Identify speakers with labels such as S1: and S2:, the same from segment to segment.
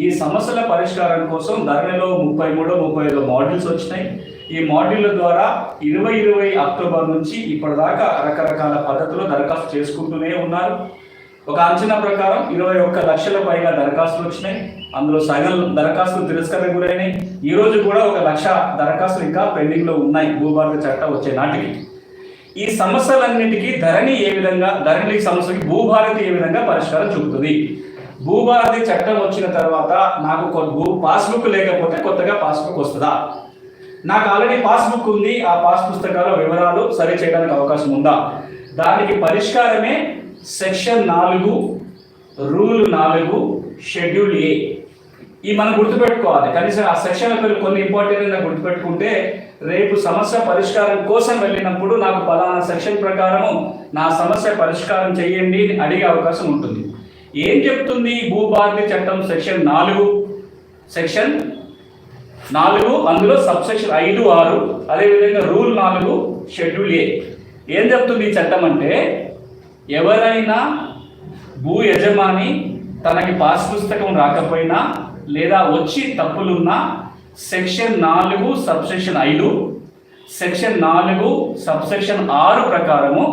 S1: ఈ సమస్యల పరిష్కారం కోసం ధరణిలో 33-35 మాడ్యూల్స్ వచ్చినాయి. ఈ మాడ్యూల్ ద్వారా 2020 అక్టోబర్ నుంచి ఇప్పటిదాకా రకరకాల పద్ధతుల్లో దరఖాస్తు చేసుకుంటూనే ఉన్నారు. ఒక అంచనా ప్రకారం 21 లక్షల పైగా దరఖాస్తులు వచ్చినాయి. అందులో సగం దరఖాస్తులు తిరస్కరణకు గురైనాయి. ఈ రోజు కూడా 1 లక్ష దరఖాస్తులు ఇంకా పెండింగ్లో ఉన్నాయి భూభారతి చట్టం వచ్చే నాటికి. ఈ సమస్యలన్నింటికీ ధరణి సమస్యకి భూభారతి ఏ విధంగా పరిష్కారం చూపుతుంది. భూభారతి చట్టం వచ్చిన తర్వాత నాకు పాస్బుక్ లేకపోతే కొత్తగా పాస్బుక్ వస్తుందా? నాకు ఆల్రెడీ పాస్బుక్ ఉంది, ఆ పాస్ పుస్తకాల వివరాలు సరి చేయడానికి అవకాశం ఉందా? దానికి పరిష్కారమే సెక్షన్ 4 రూల్ 4 షెడ్యూల్ ఏ. ఈ మనం గుర్తుపెట్టుకోవాలి. కనీసం ఆ సెక్షన్ల పేరు కొన్ని ఇంపార్టెంట్గా గుర్తుపెట్టుకుంటే రేపు సమస్య పరిష్కారం కోసం వెళ్ళినప్పుడు నాకు పలానా సెక్షన్ ప్రకారము నా సమస్య పరిష్కారం చేయండి అని అడిగే అవకాశం ఉంటుంది. ఏం చెప్తుంది భూభారతి చట్టం సెక్షన్ 4 అందులో సబ్సెక్షన్ 5, 6 అదేవిధంగా రూల్ 4 షెడ్యూల్ ఏ. ఏం చెప్తుంది ఈ చట్టం అంటే, ఎవరైనా భూ యజమాని తనకి పాస్ పుస్తకం రాకపోయినా లేదా వచ్చి తప్పులున్నా సెక్షన్ 4 సబ్సెక్షన్ 5, సెక్షన్ 4 సబ్సెక్షన్ 6 ప్రకారము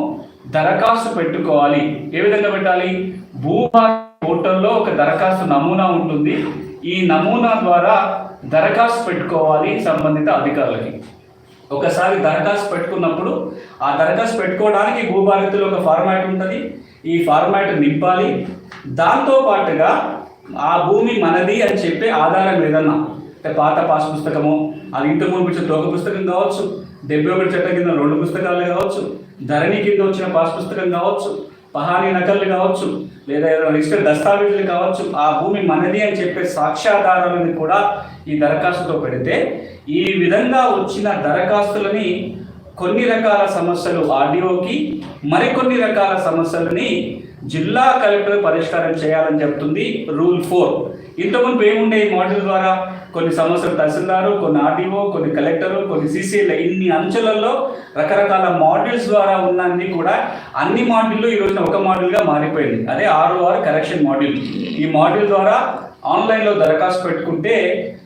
S1: దరఖాస్తు పెట్టుకోవాలి. ఏ విధంగా పెట్టాలి? భూభారతి పోర్టల్లో ఒక దరఖాస్తు నమూనా ఉంటుంది. ఈ నమూనా ద్వారా దరఖాస్తు పెట్టుకోవాలి సంబంధిత అధికారులకి. ఒకసారి దరఖాస్తు పెట్టుకున్నప్పుడు ఆ దరఖాస్తు పెట్టుకోవడానికి భూభారతిలో ఒక ఫార్మాట్ ఉంటుంది. ఈ ఫార్మాట్ నింపాలి. దాంతో పాటుగా ఆ భూమి మనది అని చెప్పే ఆధారం ఏదన్నా, అంటే పాత పాస్ పుస్తకము, అది ఇంతకు ముందు ఇచ్చిన తోక పుస్తకం కావచ్చు, 71 చట్టం కింద 2 పుస్తకాలు కావచ్చు, ధరణి కింద వచ్చిన పాస్ పుస్తకం కావచ్చు, పహానీ నకళ్ళు కావచ్చు, లేదా ఏదైనా రిజిస్టర్ దస్తావేజులు కావచ్చు, ఆ భూమి మనది అని చెప్పే సాక్ష్యాధారాలను కూడా ఈ దరఖాస్తుతో పెడితే ఈ విధంగా వచ్చిన దరఖాస్తులని కొన్ని రకాల సమస్యలు ఆర్డీఓకి, మరికొన్ని రకాల సమస్యలని జిల్లా కలెక్టర్ పరిష్కారం చేయాలని చెప్తుంది రూల్ 4. ఇంతకుముందు ఏముండే ఈ మాడ్యూల్ ద్వారా కొన్ని సమస్యలు తహసీల్దారు, కొన్ని ఆర్డీఓ, కొన్ని కలెక్టరు, కొన్ని సీసీఎల్, ఇన్ని అంచెలలో రకరకాల మాడ్యూల్స్ ద్వారా ఉన్నన్ని కూడా అన్ని మాడ్యూల్లో ఈ రోజున ఒక మాడ్యూల్గా మారిపోయింది. అదే 6 కరెక్షన్ మాడ్యూల్. ఈ మాడ్యూల్ ద్వారా ఆన్లైన్లో దరఖాస్తు పెట్టుకుంటే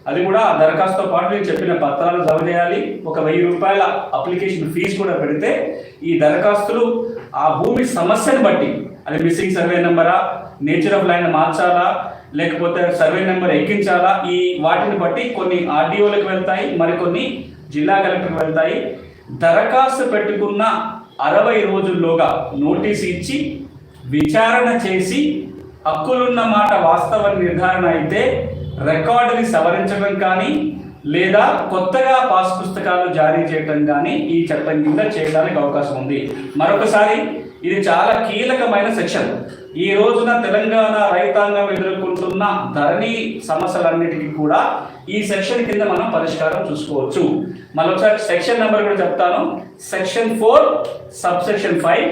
S1: అది కూడా ఆ దరఖాస్తుతో పాటు నేను చెప్పిన పత్రాలు జమ చేయాలి. ఒక 1000 రూపాయల అప్లికేషన్ ఫీజు కూడా పెడితే ఈ దరఖాస్తులు ఆ భూమి సమస్యను బట్టి, అది మిస్సింగ్ సర్వే నెంబరా, నేచర్ ఆఫ్ ల్యాండ్ మార్చాలా, లేకపోతే సర్వే నెంబర్ ఎక్కించాలా, ఈ వాటిని బట్టి కొన్ని ఆర్డీఓలకు వెళ్తాయి, మరికొన్ని జిల్లా కలెక్టర్కి వెళ్తాయి. దరఖాస్తు పెట్టుకున్న 60 రోజుల్లోగా నోటీస్ ఇచ్చి విచారణ చేసి హక్కులున్న మాట వాస్తవ నిర్ధారణ అయితే రికార్డుని సవరించడం కానీ లేదా కొత్తగా పాస్ పుస్తకాలు జారీ చేయడం కానీ ఈ చట్టం కింద చేయడానికి అవకాశం ఉంది. మరొకసారి ఇది చాలా కీలకమైన సెక్షన్. ఈ రోజున తెలంగాణ రైతాంగం ఎదుర్కొంటున్న ధరణి సమస్యలన్నిటికీ కూడా ఈ సెక్షన్ కింద మనం పరిష్కారం చూసుకోవచ్చు. మరొకసారి సెక్షన్ నెంబర్ కూడా చెప్తాను. Section 4 subsection 5,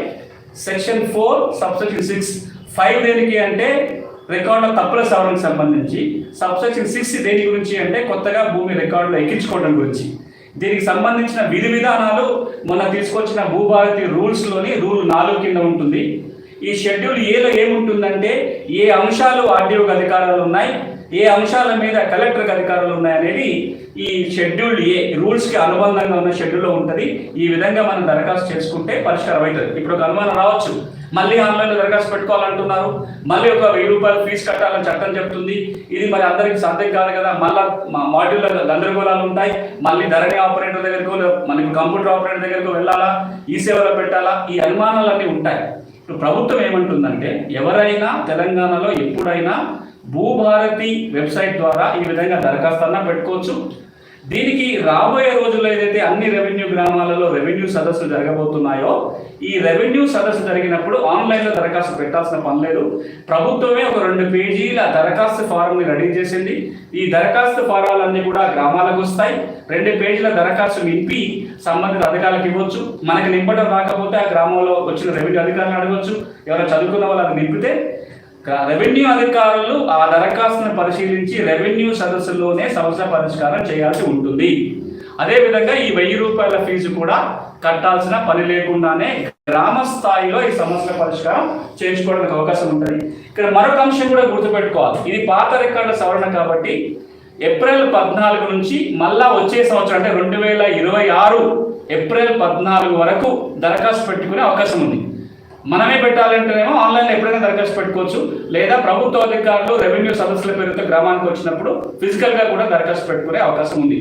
S1: section 4 subsection 6. 5 దేనికి అంటే రికార్డుల తప్పుల సవరణకు సంబంధించి, సబ్సెక్షన్ 6 దేని గురించి అంటే కొత్తగా భూమి రికార్డులో ఎక్కించుకోవడం గురించి. దీనికి సంబంధించిన విధి విధానాలు మొన్న తీసుకొచ్చిన భూభారతి రూల్స్లోని రూల్ 4 కింద ఉంటుంది. ఈ షెడ్యూల్ ఏలో ఏముంటుందంటే ఏ అంశాలు ఆర్డీఓకి అధికారాలు ఉన్నాయి, ఏ అంశాల మీద కలెక్టర్కి అధికారాలు ఉన్నాయనేది ఈ షెడ్యూల్ ఏ రూల్స్కి అనుబంధంగా ఉన్న షెడ్యూల్లో ఉంటుంది. ఈ విధంగా మనం దరఖాస్తు చేసుకుంటే పరిష్కారం అవుతుంది. ఇప్పుడు ఒక అనుమానం రావచ్చు, మళ్ళీ ఆన్లైన్లో దరఖాస్తు పెట్టుకోవాలంటున్నారు, మళ్ళీ ఒక 1000 రూపాయలు ఫీజు కట్టాలని చట్టం చెప్తుంది. ఇది మరి అందరికి సాధ్యం కాదు కదా, మళ్ళీ మాడ్యూల్లో గందరగోళాలు ఉంటాయి, మళ్ళీ ధరణి ఆపరేటర్ దగ్గరకు, మనకి కంప్యూటర్ ఆపరేటర్ దగ్గరకు వెళ్ళాలా, ఈ సేవలో పెట్టాలా, ఈ అనుమానాలన్నీ ఉంటాయి. ఇప్పుడు ప్రభుత్వం ఏమంటుందంటే ఎవరైనా తెలంగాణలో ఎప్పుడైనా భూభారతి వెబ్సైట్ ద్వారా ఈ విధంగా దరఖాస్తు అన్నా పెట్టుకోవచ్చు. దీనికి రాబోయే రోజుల్లో ఏదైతే అన్ని రెవెన్యూ గ్రామాలలో రెవెన్యూ సదస్సులు జరగబోతున్నాయో ఈ రెవెన్యూ సదస్సు జరిగినప్పుడు ఆన్లైన్లో దరఖాస్తు పెట్టాల్సిన పని లేదు. ప్రభుత్వమే ఒక 2 పేజీల దరఖాస్తు ఫారంని రెడీ చేసింది. ఈ దరఖాస్తు ఫారాలన్నీ కూడా గ్రామాలకు వస్తాయి. 2 పేజీల దరఖాస్తు నింపి సంబంధిత అధికారులకు ఇవ్వచ్చు. మనకి నింపడం రాకపోతే ఆ గ్రామంలో వచ్చిన రెవెన్యూ అధికారులను అడగవచ్చు. ఎవరైనా చదువుకున్న వాళ్ళు అది నింపితే రెవెన్యూ అధికారులు ఆ దరఖాస్తును పరిశీలించి రెవెన్యూ సదస్సులోనే సమస్య పరిష్కారం చేయాల్సి ఉంటుంది. అదేవిధంగా ఈ 1000 రూపాయల ఫీజు కూడా కట్టాల్సిన పని లేకుండానే గ్రామ స్థాయిలో ఈ సమస్యల పరిష్కారం చేయించుకోవడానికి అవకాశం ఉంటుంది. ఇక్కడ మరొక అంశం కూడా గుర్తుపెట్టుకోవాలి, ఇది పాత రికార్డుల సవరణ కాబట్టి ఏప్రిల్ 14 నుంచి మళ్ళా వచ్చే సంవత్సరం అంటే 2026 ఏప్రిల్ 14 వరకు దరఖాస్తు పెట్టుకునే అవకాశం ఉంది. మనమే పెట్టాలంటేనేమో ఆన్లైన్లో ఎప్పుడైనా దరఖాస్తు పెట్టుకోవచ్చు, లేదా ప్రభుత్వ అధికారులు రెవెన్యూ సదస్సుల పేరుతో గ్రామానికి వచ్చినప్పుడు ఫిజికల్గా కూడా దరఖాస్తు పెట్టుకునే అవకాశం ఉంది.